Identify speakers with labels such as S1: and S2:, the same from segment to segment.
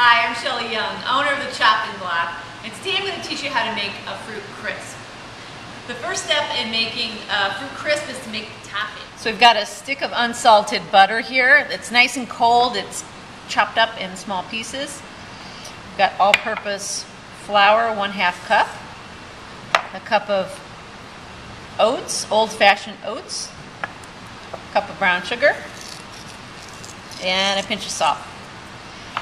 S1: Hi, I'm Shelly Young, owner of the Chopping Block, and today I'm going to teach you how to make a fruit crisp. The first step in making a fruit crisp is to make the topping. So we've got a stick of unsalted butter here. It's nice and cold. It's chopped up in small pieces. We've got all-purpose flour, 1/2 cup, a cup of oats, old-fashioned oats, a cup of brown sugar, and a pinch of salt.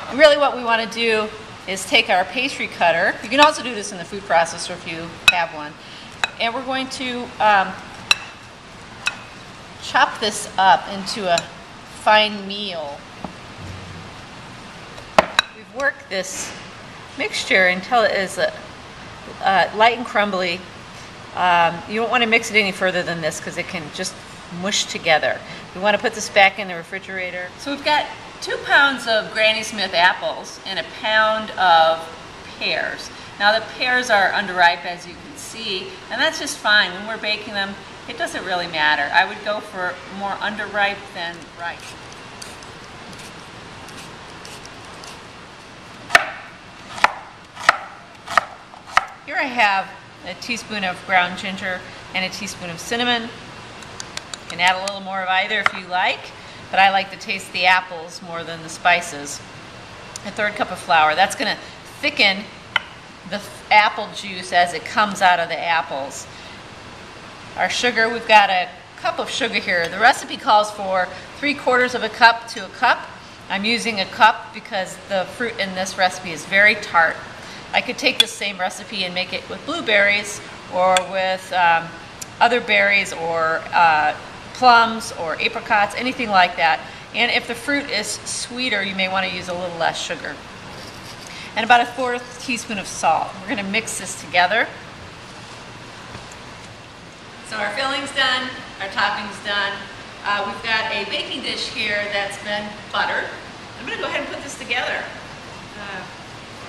S1: And really what we want to do is take our pastry cutter. You can also do this in the food processor if you have one. And we're going to chop this up into a fine meal. We've worked this mixture until it is light and crumbly. You don't want to mix it any further than this because it can just mush together. We want to put this back in the refrigerator. So we've got 2 pounds of Granny Smith apples and a pound of pears. Now the pears are underripe, as you can see, and that's just fine. When we're baking them, it doesn't really matter. I would go for more underripe than ripe. Here I have a teaspoon of ground ginger and a teaspoon of cinnamon. You can add a little more of either if you like, but I like to taste the apples more than the spices. A 1/3 cup of flour. That's going to thicken the apple juice as it comes out of the apples. Our sugar, we've got a cup of sugar here. The recipe calls for 3/4 of a cup to a cup. I'm using a cup because the fruit in this recipe is very tart. I could take this same recipe and make it with blueberries or with other berries or plums or apricots, anything like that. And if the fruit is sweeter, you may want to use a little less sugar. And about a 1/4 teaspoon of salt. We're going to mix this together. So our filling's done, our topping's done. We've got a baking dish here that's been buttered. I'm going to go ahead and put this together.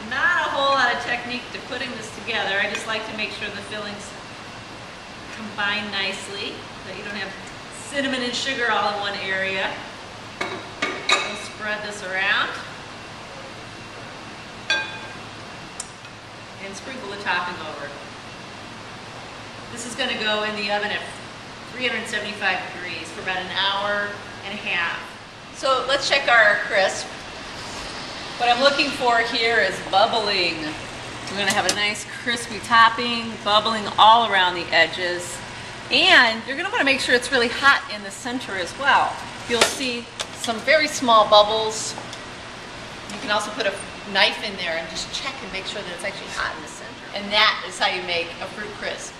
S1: Not a whole lot of technique to putting this together. I just like to make sure the fillings combine nicely, that you don't have cinnamon and sugar all in one area. We'll spread this around and sprinkle the topping over. This is going to go in the oven at 375 degrees for about 1.5 hours. So let's check our crisp. What I'm looking for here is bubbling. We're going to have a nice crispy topping, bubbling all around the edges. And you're going to want to make sure it's really hot in the center as well. You'll see some very small bubbles. You can also put a knife in there and just check and make sure that it's actually hot in the center. And that is how you make a fruit crisp.